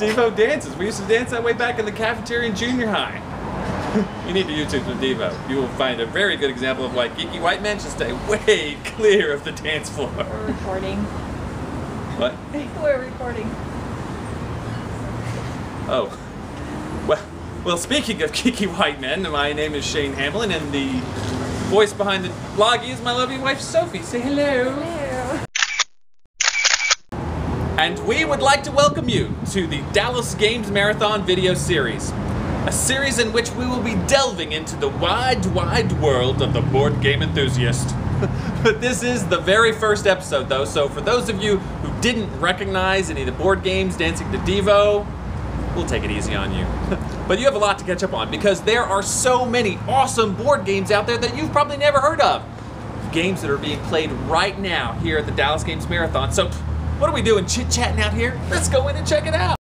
Devo dances. We used to dance that way back in the cafeteria in junior high. You need to YouTube some Devo. You will find a very good example of why geeky white men should stay way clear of the dance floor. We're recording. What? We're recording. Oh. Well, speaking of geeky white men, my name is Shane Hamlin, and the voice behind the vlog is my lovely wife, Sophie. Say hello. Hello. And we would like to welcome you to the Dallas Games Marathon video series. A series in which we will be delving into the wide, wide world of the board game enthusiast. But this is the very first episode though, so for those of you who didn't recognize any of the board games dancing to Devo, we'll take it easy on you. But you have a lot to catch up on because there are so many awesome board games out there that you've probably never heard of. Games that are being played right now here at the Dallas Games Marathon. So what are we doing, chit-chatting out here? Let's go in and check it out.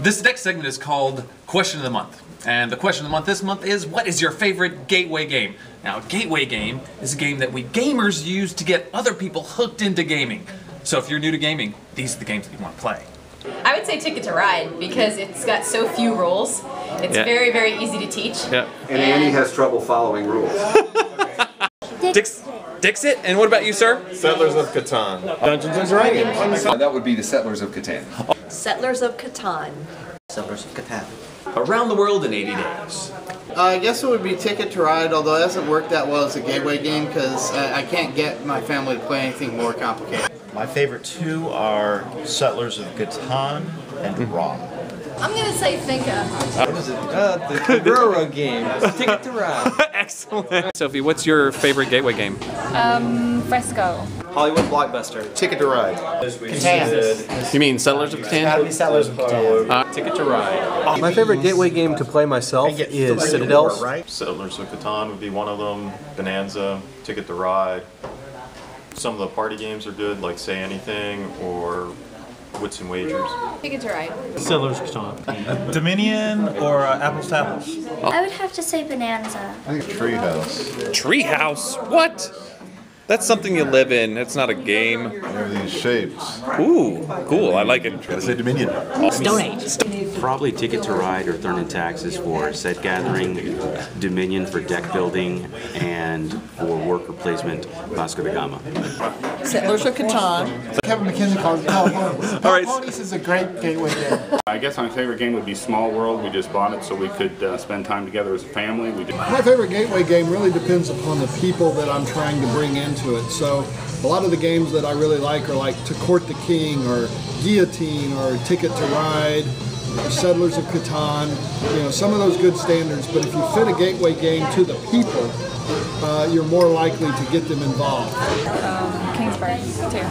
This next segment is called Question of the Month. And the question of the month this month is, what is your favorite gateway game? Now, a gateway game is a game that we gamers use to get other people hooked into gaming. So if you're new to gaming, these are the games that you want to play. I would say Ticket to Ride because it's got so few rules. It's very, very easy to teach. Yeah. And Annie has trouble following rules. Dixit, and what about you, sir? Settlers of Catan. Dungeons and Dragons. That would be the Settlers of Catan. Settlers of Catan. Settlers of Catan. Around the World in 80 Days. I guess it would be Ticket to Ride, although it hasn't worked that well as a gateway game because I can't get my family to play anything more complicated. My favorite two are Settlers of Catan and Raw. I'm gonna say Finca. What is it? The railroad game. Ticket to Ride. Excellent. Sophie, what's your favorite gateway game? Fresco. Hollywood Blockbuster. Ticket to Ride. Catan. You mean Settlers of Catan? Gotta be Settlers of Catan. Ticket to Ride. My favorite gateway game to play myself is Citadels. Settlers of Catan would be one of them. Bonanza, Ticket to Ride. Some of the party games are good, like Say Anything or Wits and Wagers. Ticket to Ride. Settlers of Catan. Dominion or Apples to Apples? I would have to say Bonanza. I think Treehouse. Treehouse? What? That's something you live in. It's not a game. There are these shapes. Ooh, cool. I like it. Gotta say Dominion. Stone Age. Probably Ticket to Ride or Thurn and Taxes for set gathering, Dominion for deck building, and for worker placement, Vasco da Gama. Settlers of Catan. Kevin McKinney calls it Ponies. All right. Ponies is a great gateway game. I guess my favorite game would be Small World. We just bought it so we could spend time together as a family. My favorite gateway game really depends upon the people that I'm trying to bring into it. So a lot of the games that I really like are like To Court the King or Guillotine or Ticket to Ride or Settlers of Catan. You know, some of those good standards, but if you fit a gateway game to the people, you're more likely to get them involved. Kingsburg, too.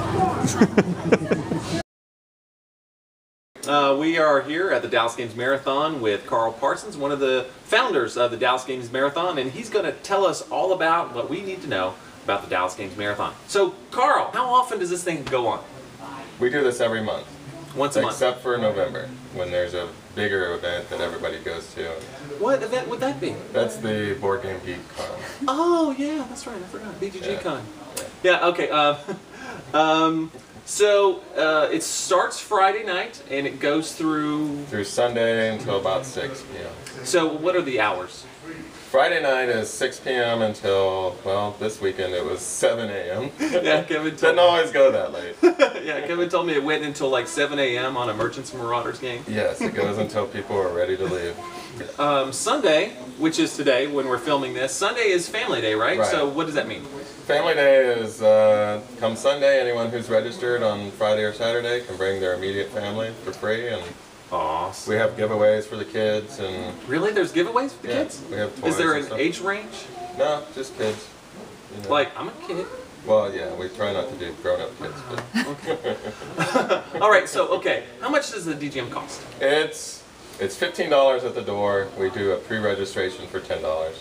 We are here at the Dallas Games Marathon with Carl Parsons, one of the founders of the Dallas Games Marathon, and he's going to tell us all about what we need to know about the Dallas Games Marathon. So, Carl, how often does this thing go on? We do this every month. Once a month? Except for November, when there's a bigger event that everybody goes to. What event would that be? That's the Board Game Geek Con. Oh, yeah, that's right. I forgot. BGG Con. Yeah, okay. So it starts Friday night and it goes through Sunday until about 6 p.m. So what are the hours? Friday night is 6 p.m. until, well, this weekend it was 7 a.m. Yeah, Kevin didn't always go that late. Yeah, Kevin told me it went until like 7 a.m. on a Merchants and Marauders game. Yes, it goes until people are ready to leave. Sunday, which is today when we're filming this, Sunday is Family Day, right? So what does that mean? Family Day is come Sunday, anyone who's registered on Friday or Saturday can bring their immediate family for free, and we have giveaways for the kids. And really, there's giveaways for the kids? We have toys. Is there an age range? No, just kids. You know. Like, I'm a kid. Well, yeah, we try not to do grown-up kids, but okay. All right, so okay, how much does the DGM cost? It's It's $15 at the door. We do a pre-registration for $10.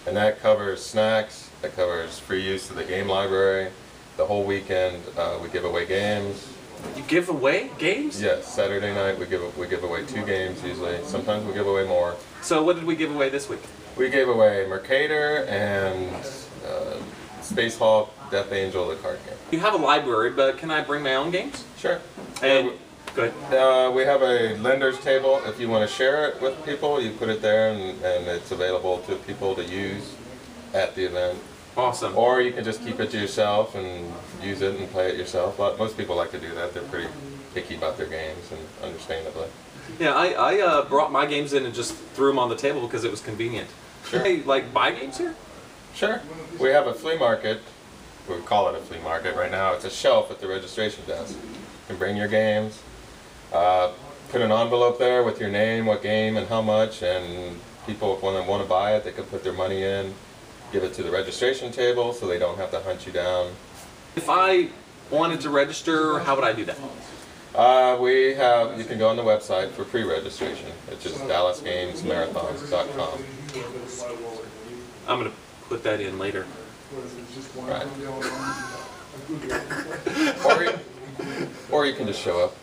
And that covers snacks, that covers free use of the game library. The whole weekend we give away games. You give away games? Yes, Saturday night we give away 2 games usually. Sometimes we give away more. So what did we give away this week? We gave away Mercator and Space Hulk, Death Angel, the card game. You have a library, but can I bring my own games? Sure. And go ahead. We have a lender's table. If you want to share it with people, you put it there and it's available to people to use at the event. Awesome. Or you can just keep it to yourself and use it and play it yourself. But most people like to do that. They're pretty picky about their games, and understandably. Yeah, I brought my games in and just threw them on the table because it was convenient. Sure. Hey, like buy games here? Sure. We have a flea market. We call it a flea market right now. It's a shelf at the registration desk. You can bring your games, put an envelope there with your name, what game, and how much, and people, if they want to buy it, they can put their money in, give it to the registration table so they don't have to hunt you down. If I wanted to register, how would I do that? You can go on the website for pre-registration, which is DallasGamesMarathons.com. I'm going to put that in later. Right. Or you can just show up.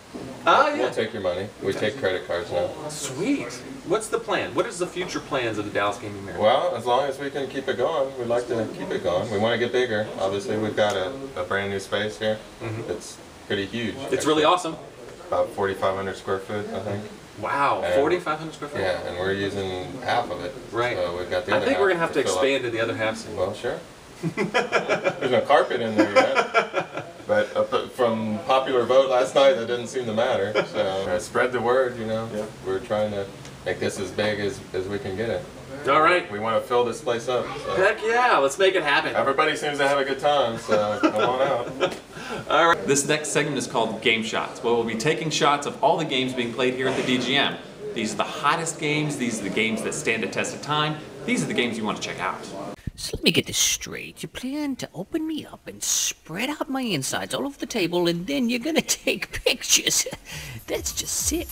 Yeah. We'll take your money. We take credit cards now. Sweet. What's the plan? What is the future plans of the Dallas Gaming Marathon? Well, as long as we can keep it going, we'd like to keep it going. We want to get bigger. Obviously, we've got a brand new space here. It's pretty huge. It's really awesome. About 4,500 square foot, I think. Wow, 4,500 square feet? Yeah, and we're using half of it. Right. So we've got the other I think we're going to half have to expand fill to the other half. Well, sure. There's no carpet in there yet. But from popular vote last night, that didn't seem to matter. So spread the word, you know. Yeah. We're trying to make this as big as we can get it. All right. We want to fill this place up. So. Heck yeah, let's make it happen. Everybody seems to have a good time, so come on out. All right. This next segment is called Game Shots, where we'll be taking shots of all the games being played here at the DGM. These are the hottest games. These are the games that stand the test of time. These are the games you want to check out. So let me get this straight. You plan to open me up and spread out my insides all over the table, and then you're gonna take pictures. That's just sick.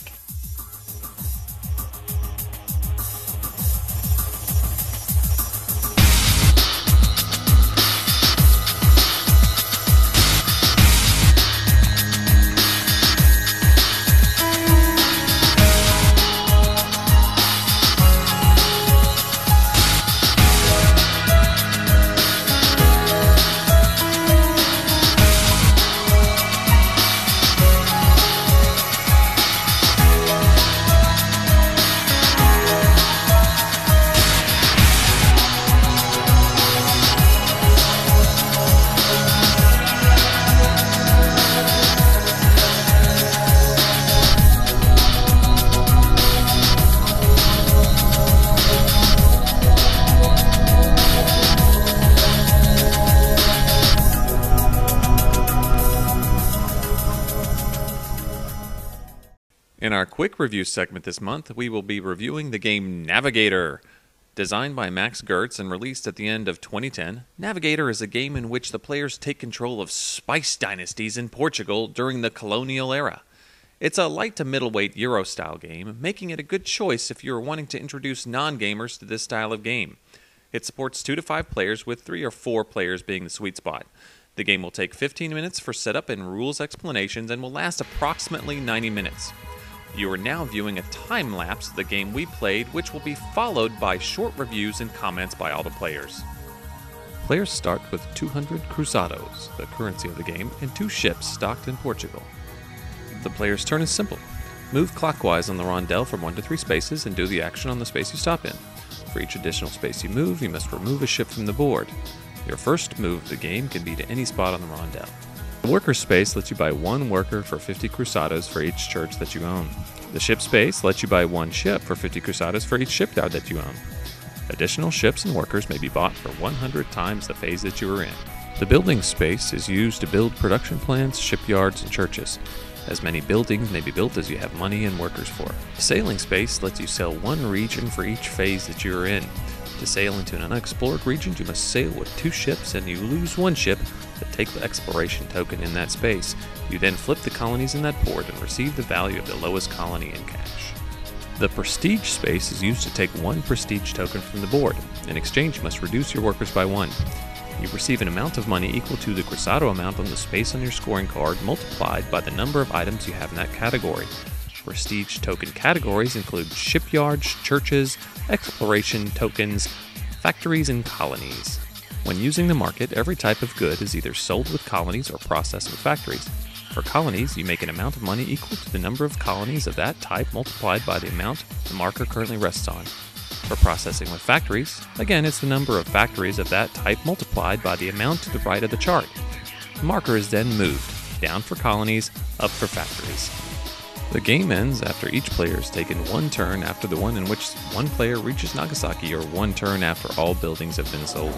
In our quick review segment this month, we will be reviewing the game Navagador. Designed by Max Gertz and released at the end of 2010, Navagador is a game in which the players take control of spice dynasties in Portugal during the colonial era. It's a light to middleweight Euro-style game, making it a good choice if you're wanting to introduce non-gamers to this style of game. It supports 2 to 5 players, with 3 or 4 players being the sweet spot. The game will take 15 minutes for setup and rules explanations and will last approximately 90 minutes. You are now viewing a time-lapse of the game we played, which will be followed by short reviews and comments by all the players. Players start with 200 cruzados, the currency of the game, and 2 ships stocked in Portugal. The player's turn is simple. Move clockwise on the rondel from 1 to 3 spaces and do the action on the space you stop in. For each additional space you move, you must remove a ship from the board. Your first move of the game can be to any spot on the rondel. The worker space lets you buy 1 worker for 50 cruzados for each church that you own. The ship space lets you buy 1 ship for 50 cruzados for each shipyard that you own. Additional ships and workers may be bought for 100 times the phase that you are in. The building space is used to build production plants, shipyards, and churches. As many buildings may be built as you have money and workers for. The sailing space lets you sail 1 region for each phase that you are in. To sail into an unexplored region, you must sail with 2 ships, and you lose 1 ship that take the exploration token in that space. You then flip the colonies in that port and receive the value of the lowest colony in cash. The prestige space is used to take 1 prestige token from the board. In exchange, you must reduce your workers by 1. You receive an amount of money equal to the Grosado amount on the space on your scoring card multiplied by the number of items you have in that category. Prestige token categories include shipyards, churches, exploration tokens, factories, and colonies. When using the market, every type of good is either sold with colonies or processed with factories. For colonies, you make an amount of money equal to the number of colonies of that type multiplied by the amount the marker currently rests on. For processing with factories, again it's the number of factories of that type multiplied by the amount to the right of the chart. The marker is then moved, down for colonies, up for factories. The game ends after each player has taken 1 turn after the one in which one player reaches Nagasaki, or 1 turn after all buildings have been sold.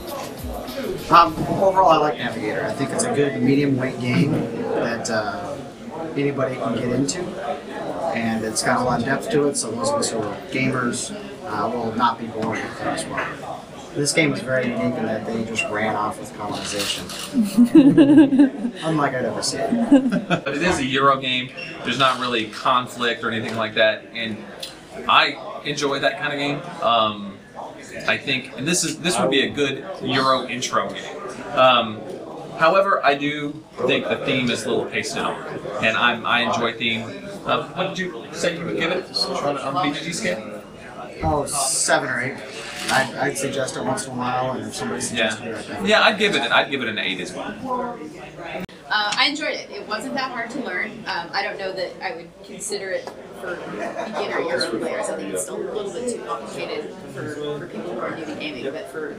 Overall, I like Navagador. I think it's a good medium weight game that anybody can get into, and it's got a lot of depth to it, so those of us who are gamers will not be bored with it as well. This game is very unique in that they just ran off with colonization. Unlike I'd ever seen. But it is a Euro game. There's not really conflict or anything like that, and I enjoy that kind of game. I think, and this would be a good Euro intro game. However, I do think the theme is a little paced down, and I enjoy theme. What did you say you would give it on the BGG scale? Oh, 7 or 8. I'd suggest it once in a while, and if somebody suggests it, right now. Yeah, I'd give it an 8 as well. I enjoyed it. It wasn't that hard to learn. I don't know that I would consider it for beginner Euro players. I think it's still a little bit too complicated for people who are new to gaming, but for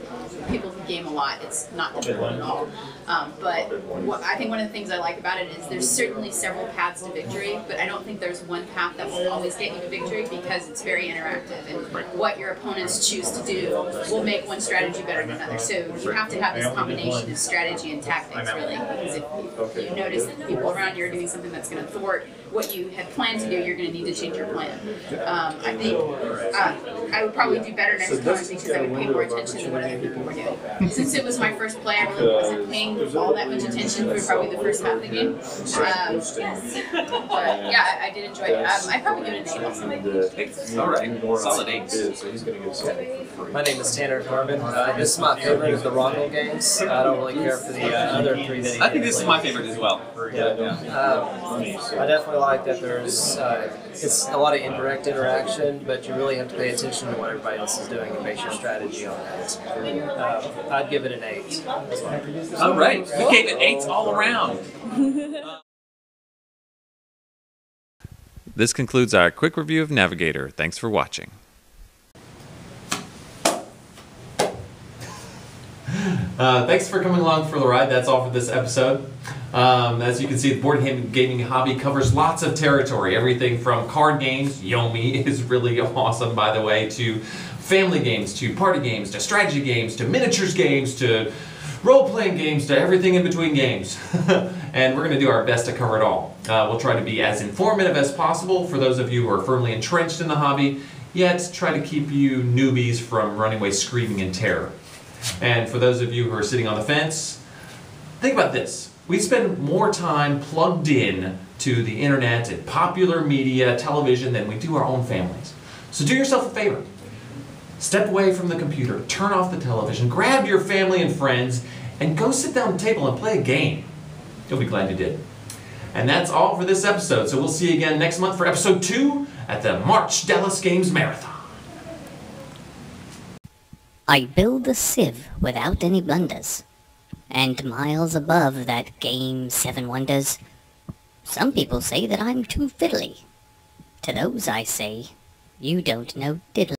people who game a lot, it's not difficult at all. But I think one of the things I like about it is there's certainly several paths to victory, but I don't think there's one path that will always get you to victory because it's very interactive, and what your opponents choose to do will make one strategy better than another. So you have to have this combination of strategy and tactics, really, because if you notice that the people around you are doing something that's going to thwart what you had planned to do, you're going to need to change your plan. I think I would probably do better next time because I would pay more attention to what other people were doing. Since it was my first play, I really wasn't paying all that much attention for probably the first half of the game. But yeah, I did enjoy it. I'd probably give it an 8 also. All right, solid 8. My name is Tanner Corbin. This is my favorite of the Rongo games. I don't really care for the other 3 that he I think this is my favorite as well. I definitely like that there's it's a lot of indirect interaction, but you really have to pay attention to what everybody else is doing and base your strategy on that. I'd give it an 8. All right, you gave it 8s all around. This concludes our quick review of Navagador. Thanks for watching. Thanks for coming along for the ride. That's all for this episode. As you can see, the board gaming hobby covers lots of territory. Everything from card games, Yomi is really awesome by the way, to family games, to party games, to strategy games, to miniatures games, to role-playing games, to everything in between games. And we're going to do our best to cover it all. We'll try to be as informative as possible for those of you who are firmly entrenched in the hobby, yet try to keep you newbies from running away screaming in terror. And for those of you who are sitting on the fence, think about this. We spend more time plugged in to the internet and popular media, television, than we do our own families. So do yourself a favor. Step away from the computer, turn off the television, grab your family and friends, and go sit down at the table and play a game. You'll be glad you did. And that's all for this episode. So we'll see you again next month for episode 2 at the March Dallas Games Marathon. I build a sieve without any blunders, and miles above that game 7 wonders. Some people say that I'm too fiddly. To those I say, you don't know diddly.